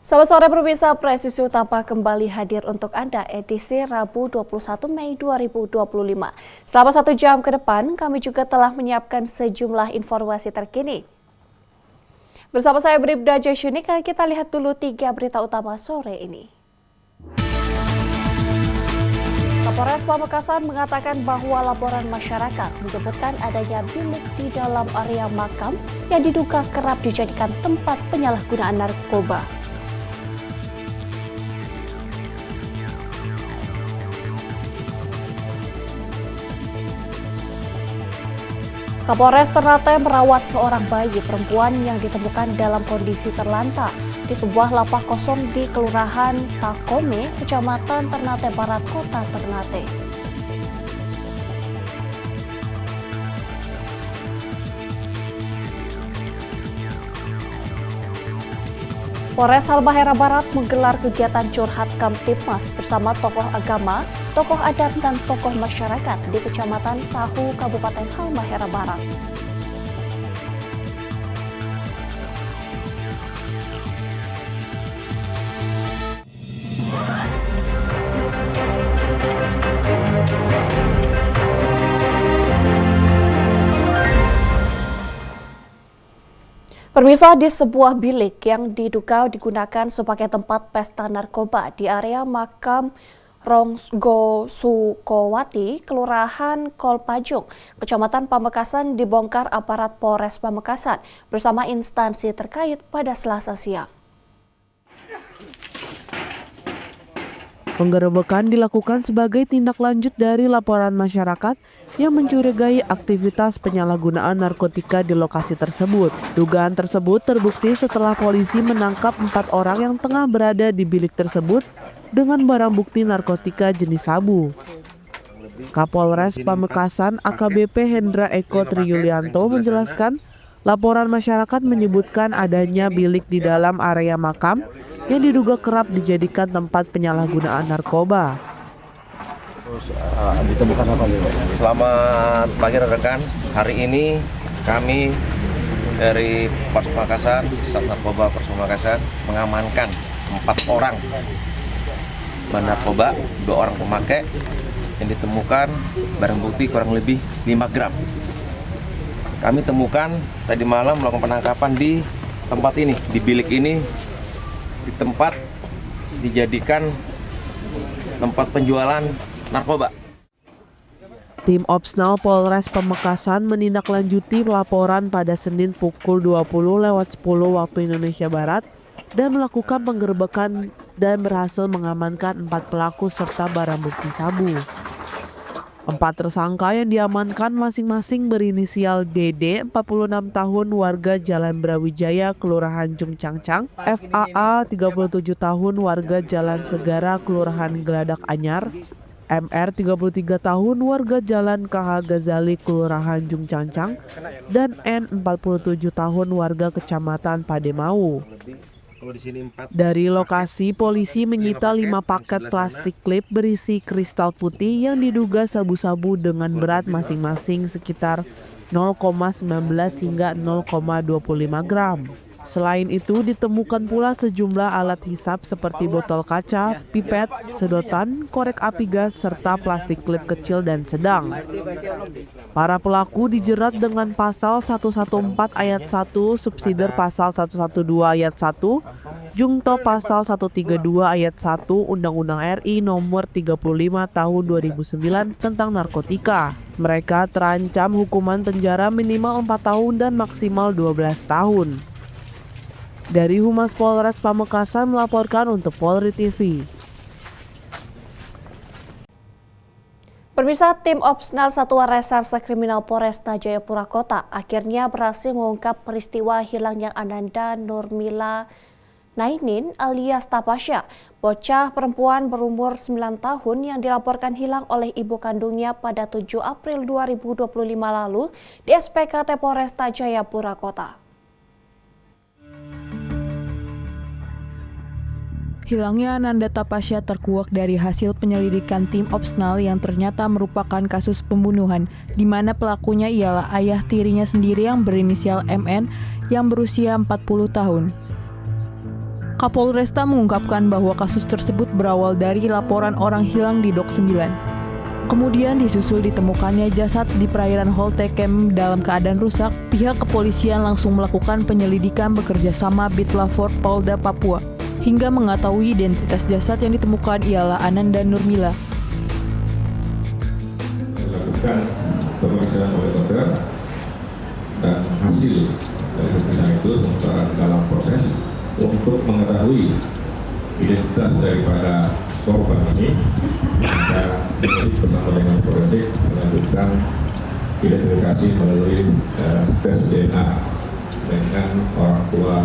Selamat sore pemirsa, Presisi Utama kembali hadir untuk Anda edisi Rabu 21 Mei 2025. Selama 1 jam ke depan, kami juga telah menyiapkan sejumlah informasi terkini. Bersama saya Bribda Josyunika, kita lihat dulu 3 berita utama sore ini. Kapolres Pamekasan mengatakan bahwa laporan masyarakat menyebutkan adanya bilik di dalam area makam yang diduga kerap dijadikan tempat penyalahgunaan narkoba. Kapolres Ternate merawat seorang bayi perempuan yang ditemukan dalam kondisi terlantar di sebuah lapak kosong di Kelurahan Takome, Kecamatan Ternate Barat, Kota Ternate. Polres Halmahera Barat menggelar kegiatan curhat Kamtibmas bersama tokoh agama, tokoh adat, dan tokoh masyarakat di Kecamatan Sahu, Kabupaten Halmahera Barat. Pemirsa, di sebuah bilik yang diduga digunakan sebagai tempat pesta narkoba di area makam Ronggo Sukowati, Kelurahan Kolpajung, Kecamatan Pamekasan dibongkar aparat Polres Pamekasan bersama instansi terkait pada Selasa siang. Penggerebekan dilakukan sebagai tindak lanjut dari laporan masyarakat yang mencurigai aktivitas penyalahgunaan narkotika di lokasi tersebut. Dugaan tersebut terbukti setelah polisi menangkap 4 orang yang tengah berada di bilik tersebut dengan barang bukti narkotika jenis sabu. Kapolres Pamekasan AKBP Hendra Eko Triyulianto menjelaskan, laporan masyarakat menyebutkan adanya bilik di dalam area makam yang diduga kerap dijadikan tempat penyalahgunaan narkoba. Ditemukan apa nih? Selamat pagi rekan. Hari ini kami dari Polres Pamekasan, Sat Narkoba Polres Pamekasan mengamankan 4 orang narkoba, 2 orang pemakai yang ditemukan barang bukti kurang lebih 5 gram. Kami temukan tadi malam melakukan penangkapan di tempat ini, di bilik ini, di tempat dijadikan tempat penjualan narkoba. Tim Opsnal Polres Pamekasan menindaklanjuti laporan pada Senin pukul 20.10 waktu Indonesia Barat dan melakukan penggerebekan dan berhasil mengamankan 4 pelaku serta barang bukti sabu. 4 tersangka yang diamankan masing-masing berinisial DD, 46 tahun, warga Jalan Brawijaya, Kelurahan Jungcangcang, FAA, 37 tahun, warga Jalan Segara, Kelurahan Geladak Anyar, MR, 33 tahun, warga Jalan KH Ghazali, Kelurahan Jungcangcang, dan N, 47 tahun, warga Kecamatan Pademau. Dari lokasi, polisi menyita 5 paket plastik klip berisi kristal putih yang diduga sabu-sabu dengan berat masing-masing sekitar 0,19 hingga 0,25 gram. Selain itu, ditemukan pula sejumlah alat hisap seperti botol kaca, pipet, sedotan, korek api gas, serta plastik klip kecil dan sedang. Para pelaku dijerat dengan pasal 114 ayat 1, subsider pasal 112 ayat 1, jungto pasal 132 ayat 1 Undang-Undang RI nomor 35 tahun 2009 tentang narkotika. Mereka terancam hukuman penjara minimal 4 tahun dan maksimal 12 tahun. Dari Humas Polres Pamekasan melaporkan untuk Polri TV. Pemirsa, tim Opsnal Satuan Reserse Kriminal Polresta Jayapura Kota akhirnya berhasil mengungkap peristiwa hilangnya Ananda Nurmila Nainin alias Tapasya, bocah perempuan berumur 9 tahun yang dilaporkan hilang oleh ibu kandungnya pada 7 April 2025 lalu di SPKT Polresta Jayapura Kota. Hilangnya Ananda Tapasya terkuak dari hasil penyelidikan tim Opsnal yang ternyata merupakan kasus pembunuhan, di mana pelakunya ialah ayah tirinya sendiri yang berinisial MN yang berusia 40 tahun. Kapolresta mengungkapkan bahwa kasus tersebut berawal dari laporan orang hilang di Dok 9. Kemudian disusul ditemukannya jasad di perairan Holtecam dalam keadaan rusak. Pihak kepolisian langsung melakukan penyelidikan bekerja sama Bitlafor Polda Papua hingga mengetahui identitas jasad yang ditemukan ialah Ananda Nurmila. Dilakukan pemeriksaan oleh dokter dan hasil dari pemeriksaan itu sementara dalam proses untuk mengetahui identitas daripada korban ini, kita bersama dengan forensik melanjutkan identifikasi melalui tes DNA dengan orang tua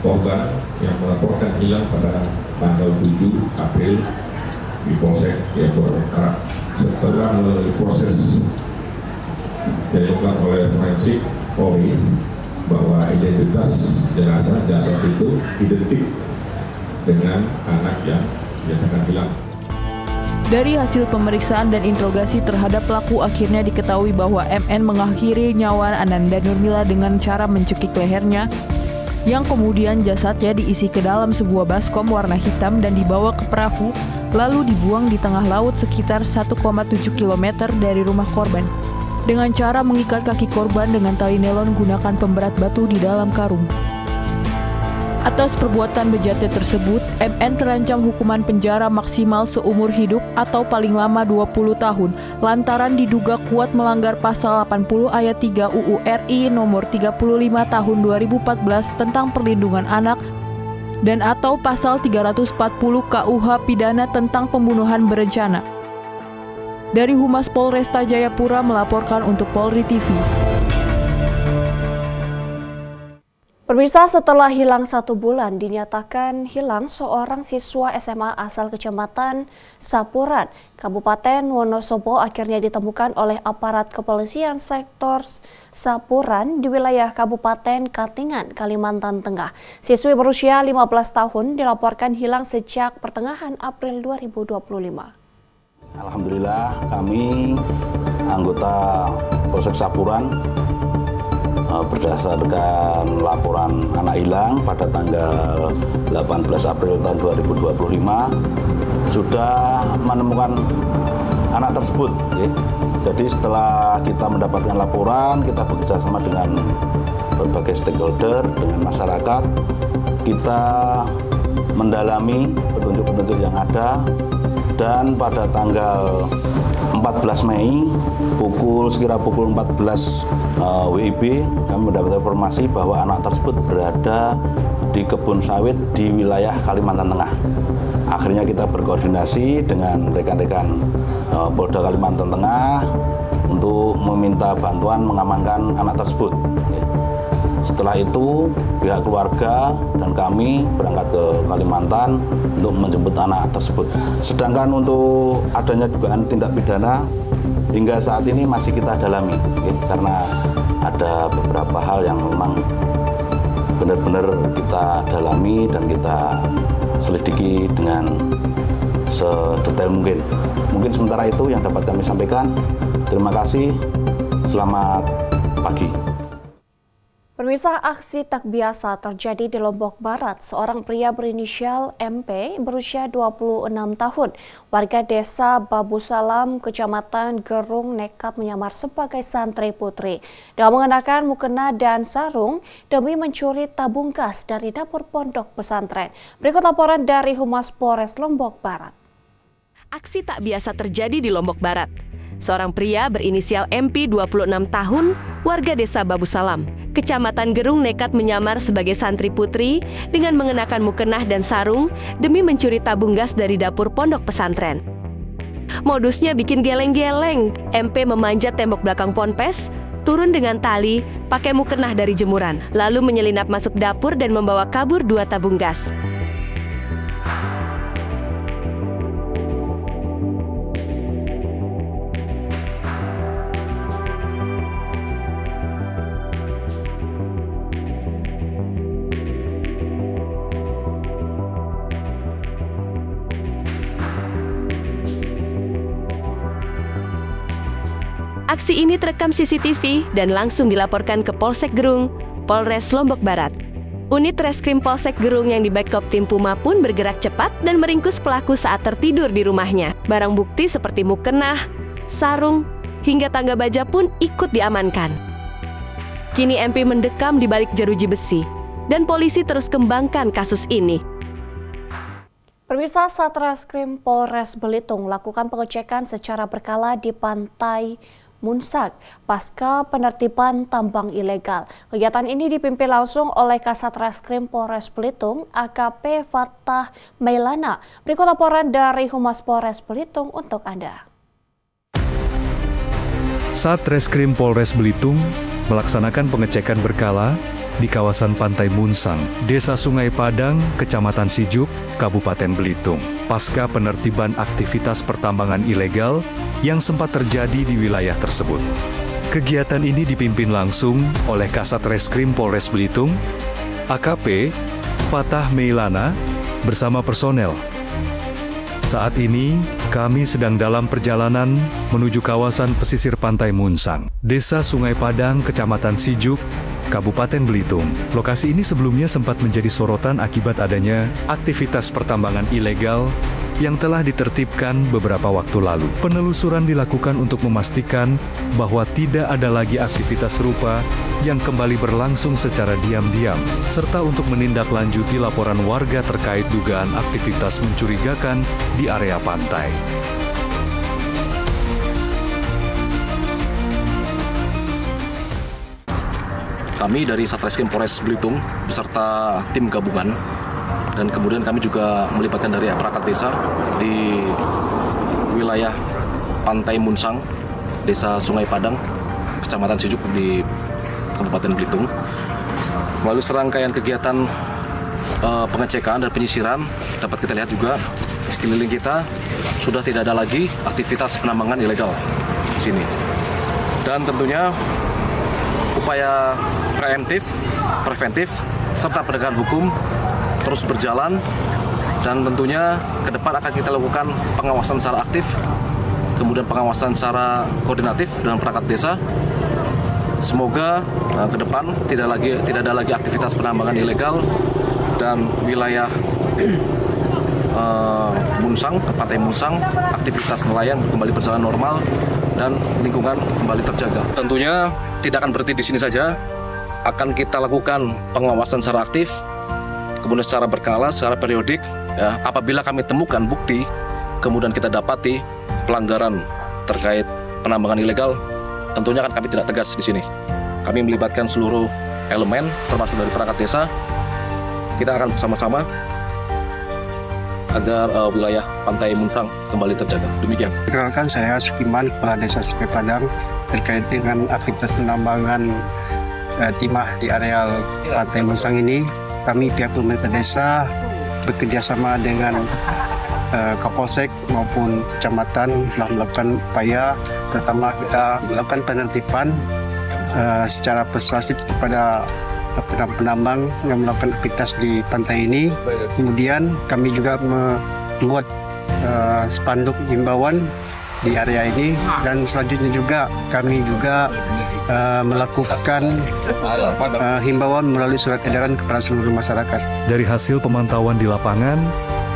korban yang melaporkan hilang pada tanggal 7 April di Polsek Jayapura Utara. Setelah melalui proses dilakukan oleh forensik Polri bahwa identitas jenazah jasad itu identik dengan anak yang dinyatakan hilang. Dari hasil pemeriksaan dan interogasi terhadap pelaku, akhirnya diketahui bahwa MN mengakhiri nyawa Ananda Nurmila dengan cara mencekik lehernya, yang kemudian jasadnya diisi ke dalam sebuah baskom warna hitam dan dibawa ke perahu, lalu dibuang di tengah laut sekitar 1,7 km dari rumah korban. Dengan cara mengikat kaki korban dengan tali nelon gunakan pemberat batu di dalam karung. Atas perbuatan bejatnya tersebut, MN terancam hukuman penjara maksimal seumur hidup atau paling lama 20 tahun lantaran diduga kuat melanggar pasal 80 ayat 3 UU RI nomor 35 tahun 2014 tentang perlindungan anak dan atau pasal 340 KUH pidana tentang pembunuhan berencana. Dari Humas Polresta Jayapura melaporkan untuk Polri TV. Pemirsa, setelah hilang 1 bulan dinyatakan hilang seorang siswa SMA asal Kecamatan Sapuran, Kabupaten Wonosobo akhirnya ditemukan oleh aparat kepolisian sektor Sapuran di wilayah Kabupaten Katingan, Kalimantan Tengah. Siswi berusia 15 tahun dilaporkan hilang sejak pertengahan April 2025. Alhamdulillah kami anggota Polsek Sapuran berdasarkan laporan anak hilang pada tanggal 18 April tahun 2025 sudah menemukan anak tersebut. Jadi setelah kita mendapatkan laporan, kita bekerjasama dengan berbagai stakeholder, dengan masyarakat, kita mendalami petunjuk-petunjuk yang ada, dan pada tanggal 14 Mei sekira pukul 14 WIB kami mendapat informasi bahwa anak tersebut berada di kebun sawit di wilayah Kalimantan Tengah. Akhirnya kita berkoordinasi dengan rekan-rekan Polda Kalimantan Tengah untuk meminta bantuan mengamankan anak tersebut. Setelah itu pihak keluarga dan kami berangkat ke Kalimantan untuk menjemput anak tersebut. Sedangkan untuk adanya dugaan tindak pidana hingga saat ini masih kita dalami, karena ada beberapa hal yang memang benar-benar kita dalami dan kita selidiki dengan sedetail mungkin. Mungkin sementara itu yang dapat kami sampaikan. Terima kasih. Selamat pagi. Pemirsa, aksi tak biasa terjadi di Lombok Barat. Seorang pria berinisial MP berusia 26 tahun, warga desa Babu Salam, Kecamatan Gerung, nekat menyamar sebagai santri putri dengan mengenakan mukena dan sarung demi mencuri tabung gas dari dapur pondok pesantren. Berikut laporan dari Humas Polres Lombok Barat. Aksi tak biasa terjadi di Lombok Barat. Seorang pria berinisial MP 26 tahun, warga desa Babu Salam, Kecamatan Gerung nekat menyamar sebagai santri putri dengan mengenakan mukenah dan sarung demi mencuri tabung gas dari dapur pondok pesantren. Modusnya bikin geleng-geleng. MP memanjat tembok belakang ponpes, turun dengan tali, pakai mukenah dari jemuran, lalu menyelinap masuk dapur dan membawa kabur 2 tabung gas. Aksi ini terekam CCTV dan langsung dilaporkan ke Polsek Gerung, Polres Lombok Barat. Unit Reskrim Polsek Gerung yang di-backup tim Puma pun bergerak cepat dan meringkus pelaku saat tertidur di rumahnya. Barang bukti seperti mukena, sarung, hingga tangga baja pun ikut diamankan. Kini MP mendekam di balik jeruji besi, dan polisi terus kembangkan kasus ini. Pemirsa, Satreskrim Polres Belitung lakukan pengecekan secara berkala di pantai Munsak pasca penertiban tambang ilegal. Kegiatan ini dipimpin langsung oleh Kasat Reskrim Polres Belitung, AKP Fatah Mailana. Berikut laporan dari Humas Polres Belitung untuk Anda. Satreskrim Polres Belitung melaksanakan pengecekan berkala di kawasan Pantai Munsang, Desa Sungai Padang, Kecamatan Sijuk, Kabupaten Belitung, pasca penertiban aktivitas pertambangan ilegal yang sempat terjadi di wilayah tersebut. Kegiatan ini dipimpin langsung oleh Kasat Reskrim Polres Belitung, AKP Fatah Mailana, bersama personel. Saat ini, kami sedang dalam perjalanan menuju kawasan pesisir Pantai Munsang, Desa Sungai Padang, Kecamatan Sijuk, Kabupaten Belitung. Lokasi ini sebelumnya sempat menjadi sorotan akibat adanya aktivitas pertambangan ilegal yang telah ditertibkan beberapa waktu lalu. Penelusuran dilakukan untuk memastikan bahwa tidak ada lagi aktivitas serupa yang kembali berlangsung secara diam-diam, serta untuk menindaklanjuti laporan warga terkait dugaan aktivitas mencurigakan di area pantai. Kami dari Satreskrim Polres Belitung beserta tim gabungan, dan kemudian kami juga melibatkan dari perangkat desa di wilayah Pantai Munsang, Desa Sungai Padang, Kecamatan Sijuk di Kabupaten Belitung. Melalui serangkaian kegiatan pengecekan dan penyisiran, dapat kita lihat juga di sekeliling kita sudah tidak ada lagi aktivitas penambangan ilegal di sini. Dan tentunya upaya preventif, serta penegakan hukum terus berjalan, dan tentunya ke depan akan kita lakukan pengawasan secara aktif, kemudian pengawasan secara koordinatif dengan perangkat desa. Semoga ke depan tidak ada lagi aktivitas penambangan ilegal, dan wilayah Munsang, ke Pantai Munsang, aktivitas nelayan kembali berjalan normal dan lingkungan kembali terjaga. Tentunya tidak akan berhenti di sini saja, akan kita lakukan pengawasan secara aktif, kemudian secara berkala, secara periodik. Ya, apabila kami temukan bukti, kemudian kita dapati pelanggaran terkait penambangan ilegal, tentunya akan kami tidak tegas di sini. Kami melibatkan seluruh elemen, termasuk dari perangkat desa. Kita akan bersama-sama agar wilayah Pantai Munsang kembali terjaga. Demikian. Perkenalkan, saya Sukiman, Kepala Desa Sungai Padang, terkait dengan aktivitas penambangan timah di areal Pantai Munsang ini. Kami pihak pemerintah desa bekerja sama dengan Kapolsek maupun kecamatan telah melakukan upaya. Pertama, kita melakukan penertiban secara persuasif kepada penambang yang melakukan aktivitas di pantai ini. Kemudian kami juga membuat spanduk himbauan di area ini, dan selanjutnya juga kami juga melakukan himbauan melalui surat edaran kepada seluruh masyarakat. Dari hasil pemantauan di lapangan,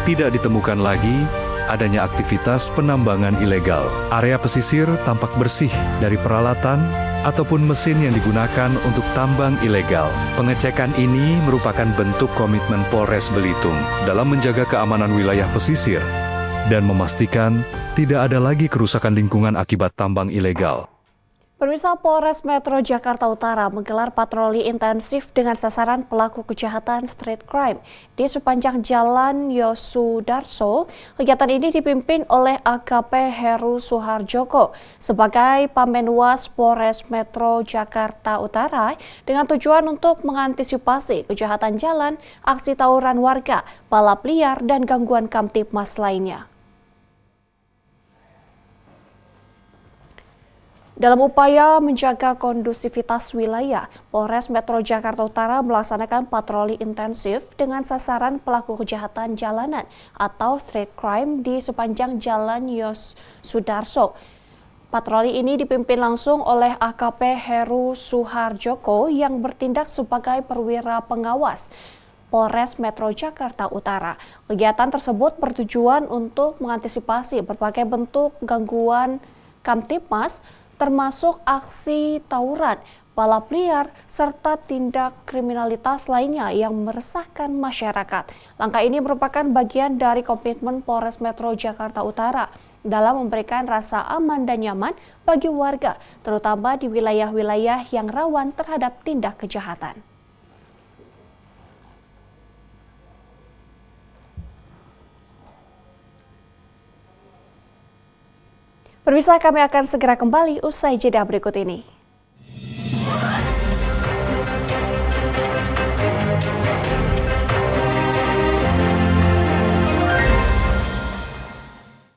tidak ditemukan lagi adanya aktivitas penambangan ilegal. Area pesisir tampak bersih dari peralatan ataupun mesin yang digunakan untuk tambang ilegal. Pengecekan ini merupakan bentuk komitmen Polres Belitung dalam menjaga keamanan wilayah pesisir dan memastikan tidak ada lagi kerusakan lingkungan akibat tambang ilegal. Pemirsa, Polres Metro Jakarta Utara menggelar patroli intensif dengan sasaran pelaku kejahatan street crime di sepanjang Jalan Yosudarso. Kegiatan ini dipimpin oleh AKP Heru Suharjoko sebagai Pamenwas Polres Metro Jakarta Utara dengan tujuan untuk mengantisipasi kejahatan jalan, aksi tawuran warga, balap liar, dan gangguan kamtipmas lainnya. Dalam upaya menjaga kondusivitas wilayah, Polres Metro Jakarta Utara melaksanakan patroli intensif dengan sasaran pelaku kejahatan jalanan atau street crime di sepanjang Jalan Yosudarso. Patroli ini dipimpin langsung oleh AKP Heru Suharjoko yang bertindak sebagai perwira pengawas Polres Metro Jakarta Utara. Kegiatan tersebut bertujuan untuk mengantisipasi berbagai bentuk gangguan Kamtibmas, termasuk aksi tawuran, balap liar, serta tindak kriminalitas lainnya yang meresahkan masyarakat. Langkah ini merupakan bagian dari komitmen Polres Metro Jakarta Utara dalam memberikan rasa aman dan nyaman bagi warga, terutama di wilayah-wilayah yang rawan terhadap tindak kejahatan. Pemirsa, kami akan segera kembali usai jeda berikut ini.